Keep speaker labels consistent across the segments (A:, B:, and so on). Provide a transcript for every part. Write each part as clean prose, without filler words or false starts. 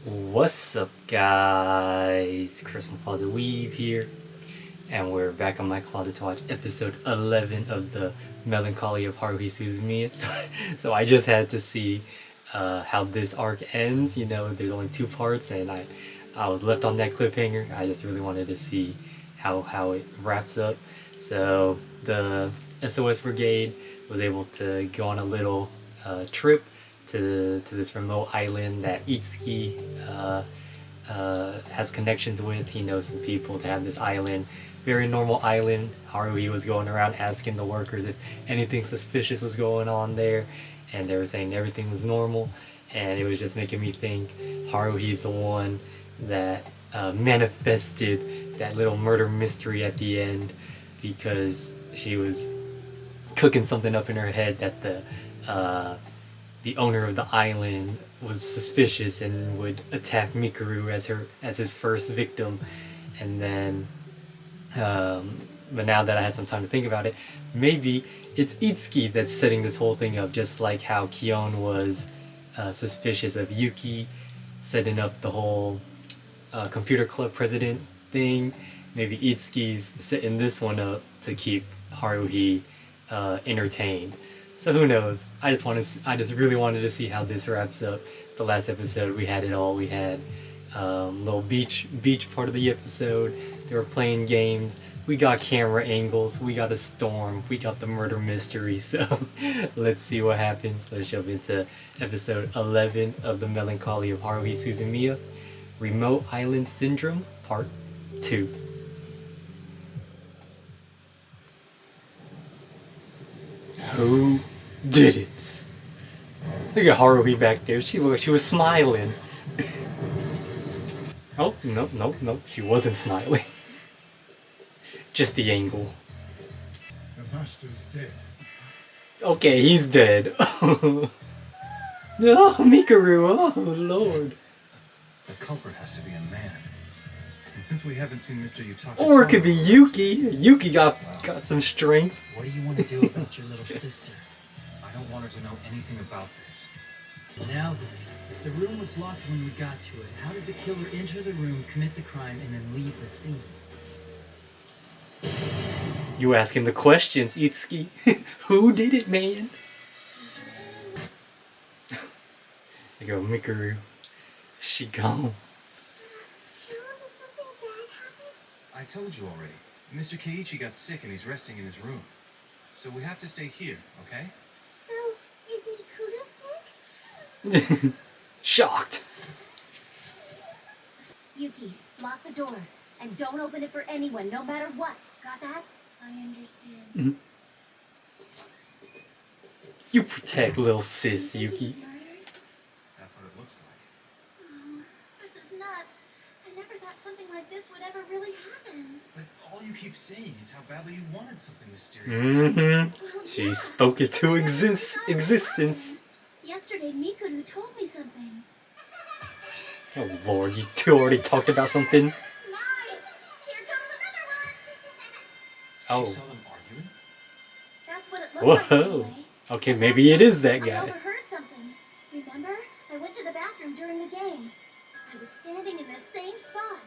A: What's up, guys? Chris from Closet Weave here, and we're back on my closet to watch episode 11 of the Melancholy of Haruhi Suzumiya. So I just had to see how this arc ends. You know, there's only two parts, and I was left on that cliffhanger. I just really wanted to see how it wraps up. So the SOS Brigade was able to go on a little trip to this remote island that Itsuki has connections with. He knows some people that have this island, very normal island. Haruhi was going around asking the workers if anything suspicious was going on there, and they were saying everything was normal. And it was just making me think Haruhi's the one that manifested that little murder mystery at the end, because she was cooking something up in her head that the owner of the island was suspicious and would attack Mikuru as his first victim. And then but now that I had some time to think about it, maybe it's Itsuki that's setting this whole thing up, just like how Kion was suspicious of Yuki setting up the whole computer club president thing. Maybe Itsuki's setting this one up to keep Haruhi entertained. So who knows? I just really wanted to see how this wraps up. The last episode, we had it all. We had little beach part of the episode. They were playing games. We got camera angles. We got a storm. We got the murder mystery. So let's see what happens. Let's jump into episode 11 of the Melancholy of Haruhi Suzumiya, Remote Island Syndrome, Part 2. Who did it? Look at Haruhi back there. She was smiling. Oh, nope. She wasn't smiling. Just the angle.
B: The master's dead.
A: Okay, he's dead. No, Mikuru. Oh, Lord.
C: The culprit has to be a man. And since we haven't seen Mr. Yutaka...
A: Or it could be Yuki. Yuki got some strength.
D: What do you want to do about your little sister?
C: I don't want her to know anything about this.
D: Now then, if the room was locked when we got to it, how did the killer enter the room, commit the crime, and then leave the scene?
A: You asking the questions, Itsuki. Who did it, man? There go Mikuru. She gone.
C: I told you already. Mr. Keiichi got sick and he's resting in his room. So we have to stay here, okay?
E: So, is Mikuru sick?
A: Shocked.
E: Yuki, lock the door. And don't open it for anyone, no matter what. Got that? I understand.
A: You protect little sis, Yuki.
C: That's what it looks like.
E: Oh, this is nuts. I never thought something like this would ever really happen.
C: But all you keep saying is how badly you wanted something mysterious to happen.
E: Well,
A: She
E: yeah.
A: spoke it to
E: I never thought of
A: existence.
E: that. Yesterday, Mikuru told me something.
A: Oh Lord, you two already talked about something?
E: Nice! Here comes another one!
A: Oh.
C: She saw them arguing?
E: That's what it looked like
A: Whoa.
E: anyway.
A: Okay, maybe it is that
E: I
A: guy.
E: overheard something. Remember? I went to the bathroom during the game. I was standing in the same spot.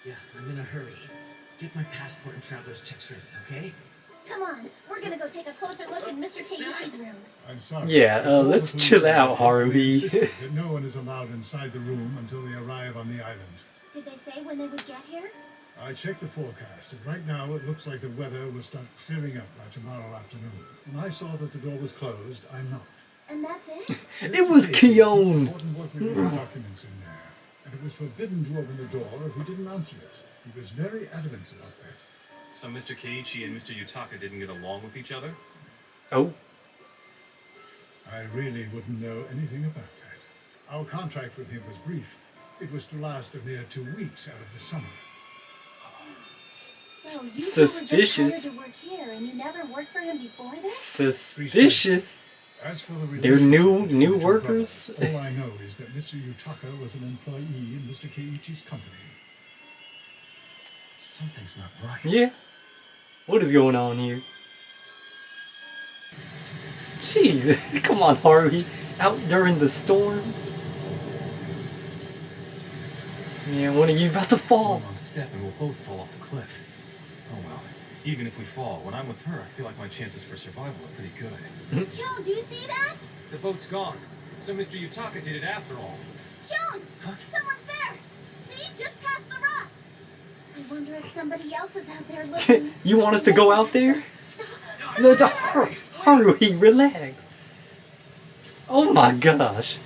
D: Yeah, I'm in a hurry. Get my passport and traveler's checks ready, okay?
E: Come on, we're gonna go take a closer look in Mr. Keiichi's room.
B: I'm sorry.
A: Yeah,
B: All
A: let's
B: the
A: chill
B: police
A: out,
B: have
A: Haruhi.
B: insisted that no one is allowed inside the room until they arrive on the island.
E: Did they say when they would get here?
B: I checked the forecast, and right now it looks like the weather will start clearing up by tomorrow afternoon. When I saw that the door was closed, I knocked.
E: And that's it?
A: It was Kion.
B: Important work-related documents in there, and it was forbidden to open the door if we didn't answer it. He was very adamant about that.
C: So Mr. Keiichi and Mr. Yutaka didn't get along with each other?
A: Oh,
B: I really wouldn't know anything about that. Our contract with him was brief. It was to last a mere 2 weeks out of the summer.
E: So you
A: Suspicious.
E: Two were just hired to work here, and you never worked for him before this?
A: suspicious.
B: As for the
A: They're new
B: relationship between the two
A: workers.
B: brothers, all I know is that Mr. Yutaka was an employee in Mr. Keiichi's company.
C: Something's not right.
A: Yeah. What is going on here? Jeez, come on, Haruhi. Out during the storm. Yeah, one of you about to fall.
C: One wrong step and we'll both fall off the cliff. Oh well. Even if we fall, when I'm with her, I feel like my chances for survival are pretty good.
E: Kyung, do you see that?
C: The boat's gone. So Mr. Yutaka did it after all.
E: Kyung!
C: Huh?
E: Someone's there! See? Just past the rocks! I wonder if somebody else is out there looking.
A: You want us to go out there? No, Haruhi, relax. Oh my gosh.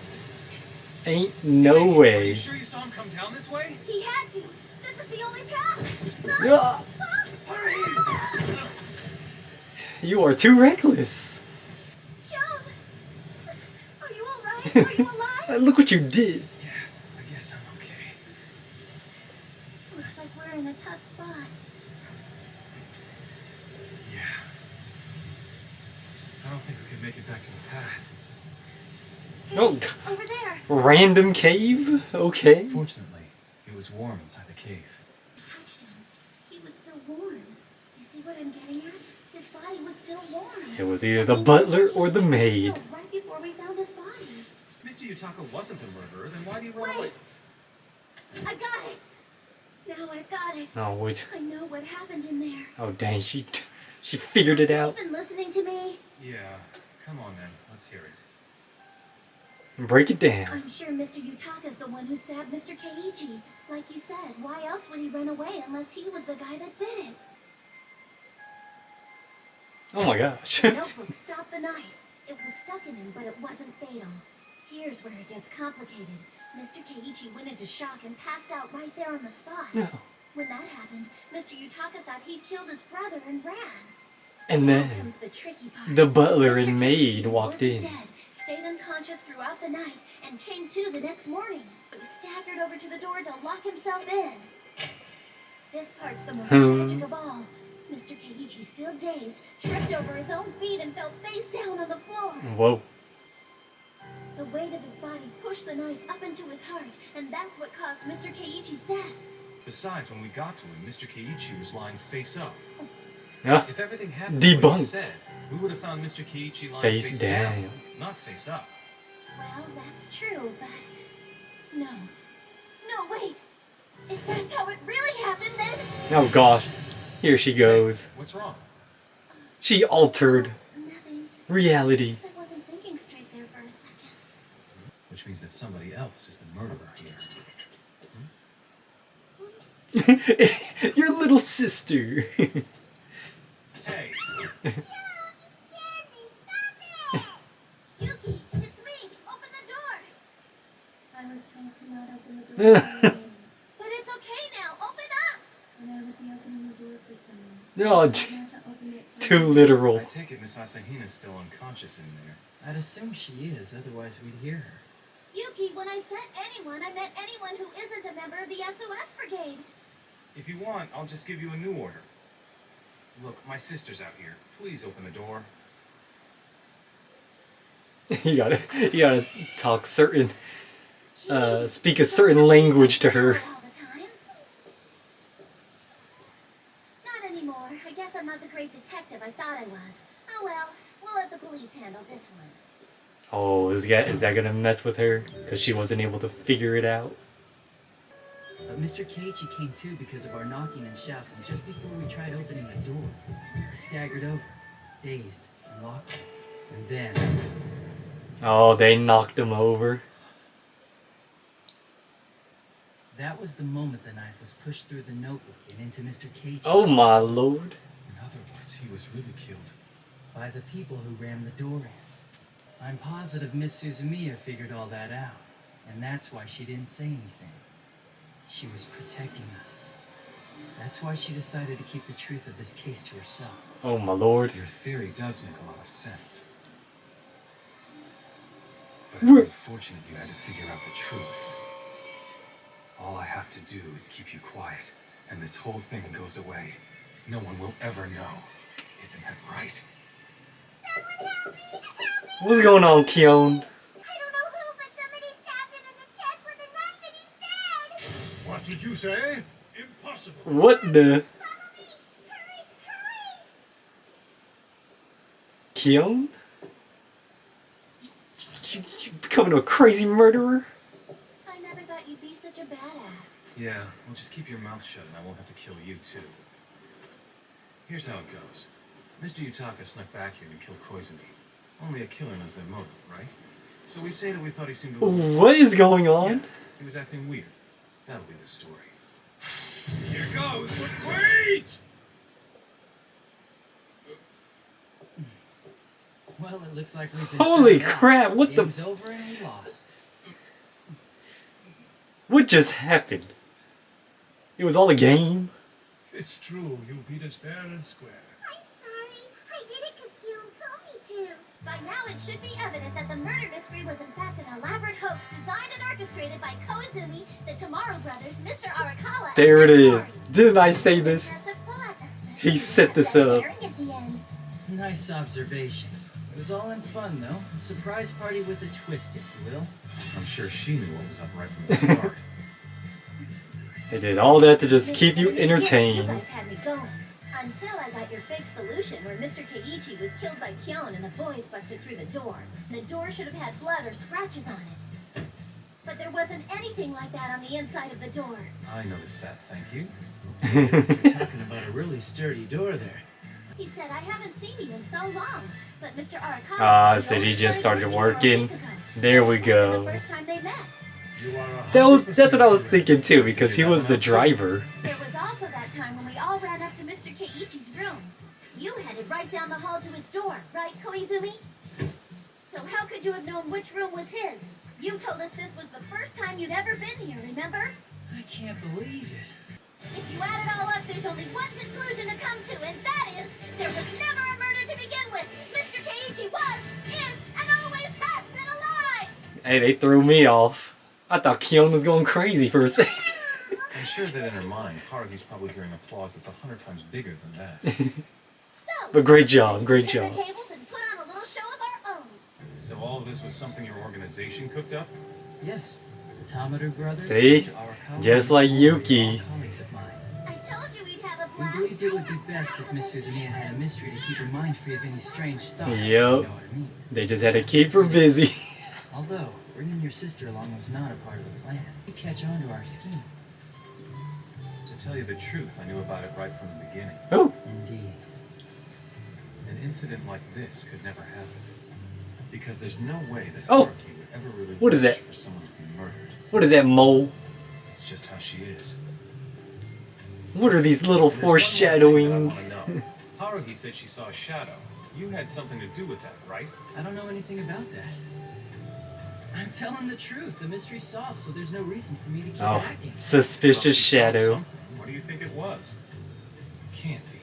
A: Ain't no
C: Are
A: way.
C: you sure you saw him come down this way?
E: He had to! This is the only path!
A: Ah, you are too reckless.
E: Kyung! Are you alright? Are you alive?
A: Look what you did.
C: Yeah, I guess I'm okay.
E: Looks like we're in a tough spot.
C: Yeah. I don't think we can make it back to the path.
E: Hey,
A: Oh.
E: over there!
A: Random cave? Okay.
C: Fortunately, it was warm inside the cave.
E: I touched him. He was still warm. You see what I'm getting at? His body was still warm.
A: It was either the butler or the maid.
E: No, right before we found his body.
C: If Mr. Yutaka wasn't the murderer, then why do you run away?
E: Wait! I got it! Now I've got it.
A: Oh wait.
E: I know what happened in there.
A: Oh dang, she figured it out.
E: You've been listening to me?
C: Yeah. Come on then, let's hear it.
A: Break it down.
E: I'm sure Mr. Yutaka's the one who stabbed Mr. Keiichi. Like you said, why else would he run away unless he was the guy that did it?
A: Oh my gosh.
E: The notebook stopped the knife. It was stuck in him, but it wasn't fatal. Here's where it gets complicated. Mr. Keiichi went into shock and passed out right there on the spot.
A: No.
E: When that happened, Mr. Yutaka thought he'd killed his brother and ran.
A: And
E: Now
A: then
E: comes the tricky part.
A: the butler
E: Mr.
A: and maid
E: Keiichi
A: walked
E: wasn't
A: in.
E: Dead, stayed unconscious throughout the night, and came to the next morning. He staggered over to the door to lock himself in. This part's the most tragic of all. Mr. Keiichi, still dazed, tripped over his own feet and fell face down on the floor.
A: Whoa.
E: The weight of his body pushed the knife up into his heart, and that's what caused Mr. Keiichi's death.
C: Besides, when we got to him, Mr. Keiichi was lying face up.
A: Ah,
C: If everything happened like you
A: debunked.
C: said, we would have found Mr. Keiichi lying
A: Face
C: face
A: down.
C: down, not face up.
E: Well, that's true, but... No. No, wait! If that's how it really happened, then...
A: Oh gosh. Here she goes.
C: What's wrong?
A: She altered
E: Nothing.
A: reality.
E: Guess I wasn't thinking straight there for a second.
C: Which means that somebody else is the murderer here.
A: Your little sister.
C: Hey,
E: Yuki, it's me! Open the door! I was told to not open the door. But it's okay now! Open up! And I would be opening the door for someone.
A: No,
E: I want to open it for
A: too
E: you.
A: literal.
C: I take it Miss Asahina's still unconscious in there.
D: I'd assume she is, otherwise we'd hear her.
E: Yuki, when I said anyone, I meant anyone who isn't a member of the SOS Brigade.
C: If you want, I'll just give you a new order. Look, my sister's out here. Please open the door.
A: You gotta talk certain,
E: Gee,
A: speak a certain language to her.
E: all the time. Not anymore. I guess I'm not the great detective I thought I was. Oh well, we'll let the police handle this one.
A: Oh, is that gonna mess with her? Because she wasn't able to figure it out?
D: But Mr. Keiichi came to because of our knocking and shouts, and just before we tried opening the door, he staggered over, dazed, and locked it. And then...
A: Oh, they knocked him over.
D: that was the moment the knife was pushed through the notebook and into Mr. Keiichi's
A: Oh my lord.
C: In other words, he was really killed.
D: by the people who rammed the door in. I'm positive Miss Suzumiya figured all that out, and that's why she didn't say anything. She was protecting us. That's why she decided to keep the truth of this case to herself.
A: Oh my lord.
C: Your theory does make a lot of sense. But
A: Wh-
C: it's unfortunate you had to figure out the truth. All I have to do is keep you quiet, and this whole thing goes away. No one will ever know. Isn't that right?
E: Someone help me! Help me!
A: What's going on, Keon?
E: I don't know who, but somebody stabbed him in the chest with a knife and he's dead!
B: What did you say? Impossible.
A: What the?
E: Follow me! Hurry! Hurry!
A: Keon? You becoming a crazy murderer?
E: I never thought you'd be be such a badass?
C: Yeah, well, just keep your mouth shut and I won't have to kill you too. Here's how it goes. Mr. Yutaka snuck back here and killed Koizumi. Only a killer knows their motive, right? So we say that we thought he seemed a little...
A: What is going
C: Yeah,
A: on?
C: he was acting weird. That'll be the story. Here goes! Wait!
D: Well, it looks like we've been
A: Holy
D: found out.
A: crap, what the...
D: Game's over and we lost.
A: What just happened? It was all a game?
B: It's true, you beat us fair and square.
E: I'm sorry. I did it because Kyon told me to. By now, it should be evident that the murder mystery was in fact an elaborate hoax designed and orchestrated by Koizumi, the Tomorrow Brothers, Mr. Arakawa,
A: There it
E: and
A: is.
E: Mori.
A: Didn't I say this?
E: Impressive plot,
A: He
E: especially
A: set
E: with
A: this
E: that
A: up.
E: daring at the end.
D: Nice observation. It was all in fun, though. A surprise party with a twist, if you will.
C: I'm sure she knew what was up right from the start.
A: They did all that to just keep you
E: You
A: entertained.
E: guys had me going. Until I got your fake solution where Mr. Keiichi was killed by Kyon and the boys busted through the door. The door should have had blood or scratches on it. But there wasn't anything like that on the inside of the door.
C: I noticed that, thank you.
D: You're talking about a really sturdy door there.
E: He said, I haven't seen you in so long. But Mr. Arakawa
A: Ah,
E: said
A: said he
E: only
A: just started
E: working a week
A: working.
E: ago.
A: There
E: So
A: we
E: it wasn't
A: go.
E: The first time they met.
B: You are
A: That's what I was
B: 100%
A: thinking too, because he was the driver.
E: There was also that time when we all ran up to Mr. Keiichi's room. You headed right down the hall to his door, right, Koizumi? So how could you have known which room was his? You told us this was the first time you'd ever been here, remember?
D: I can't believe it.
E: If you add it all up, there's only one conclusion to come to, and that is, there was never a murder to begin with. Mr. Keiichi was, is, and always has been alive!
A: Hey, they threw me off. I thought Kyon was going crazy for a second.
C: I'm sure that in her mind, Haruhi's probably hearing applause that's 100 times bigger than that.
E: So,
A: But great job, great
E: turn
A: job.
E: the tables and put on a little show of our own.
C: So all of this was something your organization cooked up?
D: Yes, the Tamadu brothers.
A: See?
D: Mr. Arakawa,
A: Just
D: and
A: like
D: Mori,
A: Yuki.
D: all colleagues of mine.
E: I told you we'd have a
D: We
E: blast.
D: believed it would be best if Miss Suzumiya had a mystery to keep her mind free of any strange thoughts.
A: Yep.
D: You know what I mean?
A: They just had to keep her busy.
D: Although, bringing your sister along was not a part of the plan. You catch on to our scheme.
C: To tell you the truth, I knew about it right from the beginning.
A: Oh,
D: Indeed.
C: An incident like this could never happen. Because there's no way that
A: Oh!
C: Haruhi would ever really
A: What is
C: wish
A: that?
C: for someone to be murdered.
A: what is that, mole?
C: It's just how she is.
A: What are these little
C: And there's one more thing that I
A: foreshadowing?
C: want to know. Haruhi said she saw a shadow. You had something to do with that, right?
D: I don't know anything about that. I'm telling the truth. The mystery's solved, so there's no reason for me to keep
A: Oh,
D: acting.
C: Well,
A: suspicious
C: she saw
A: shadow.
C: something. What do you think it was? It can't be.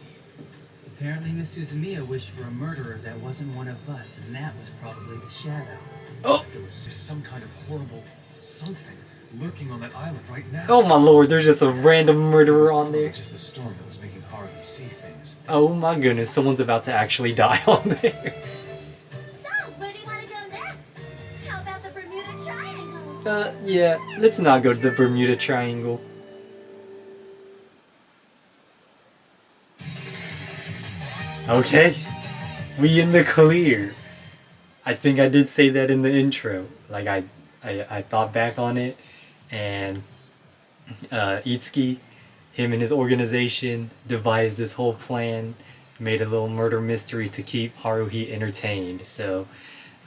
D: Apparently, Miss Suzumiya wished for a murderer that wasn't one of us, and that was probably the shadow.
A: Oh,
C: There was some kind of horrible something lurking on that island right now.
A: oh my lord, there's just a random
C: It was
A: murderer on
C: probably
A: there.
C: just the storm that was making Haruhi see things.
A: Oh my goodness, someone's about to actually die on there.
E: So, where do you want to go next? How about the Bermuda Triangle?
A: Yeah, let's not go to the Bermuda Triangle. Okay, we in the clear. I think I did say that in the intro. Like I thought back on it, and Itsuki, him and his organization devised this whole plan, made a little murder mystery to keep Haruhi entertained. So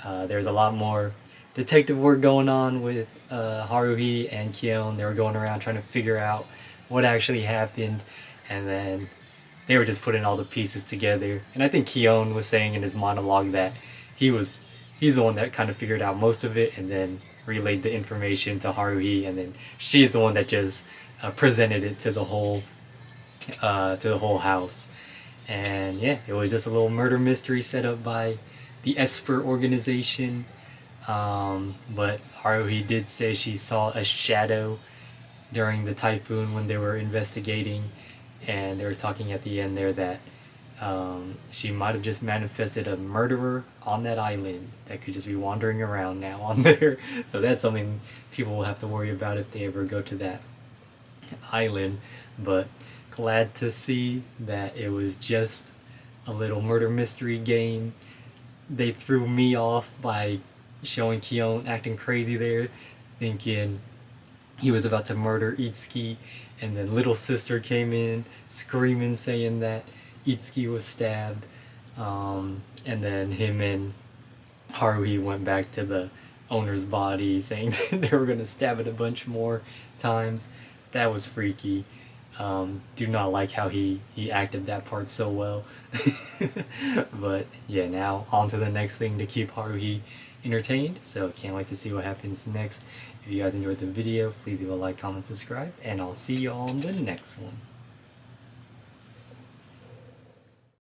A: there's a lot more detective work going on with Haruhi and Kyon. They were going around trying to figure out what actually happened, and then they were just putting all the pieces together. And I think Kyon was saying in his monologue that he's the one that kind of figured out most of it and then relayed the information to Haruhi, and then she's the one that just presented it to the whole house. And yeah, it was just a little murder mystery set up by the Esper organization. But Haruhi did say she saw a shadow during the typhoon when they were investigating, and they were talking at the end there that she might have just manifested a murderer on that island that could just be wandering around now on there. So that's something people will have to worry about if they ever go to that island. But glad to see that it was just a little murder mystery game. They threw me off by showing Kyon acting crazy there, thinking he was about to murder Itsuki, and then little sister came in screaming saying that Itsuki was stabbed, and then him and Haruhi went back to the owner's body saying that they were going to stab it a bunch more times. That was freaky. Do not like how he acted that part so well. But yeah, now on to the next thing to keep Haruhi entertained, so can't wait to see what happens next. If you guys enjoyed the video, please leave a like, comment, subscribe, and I'll see you all on the next one.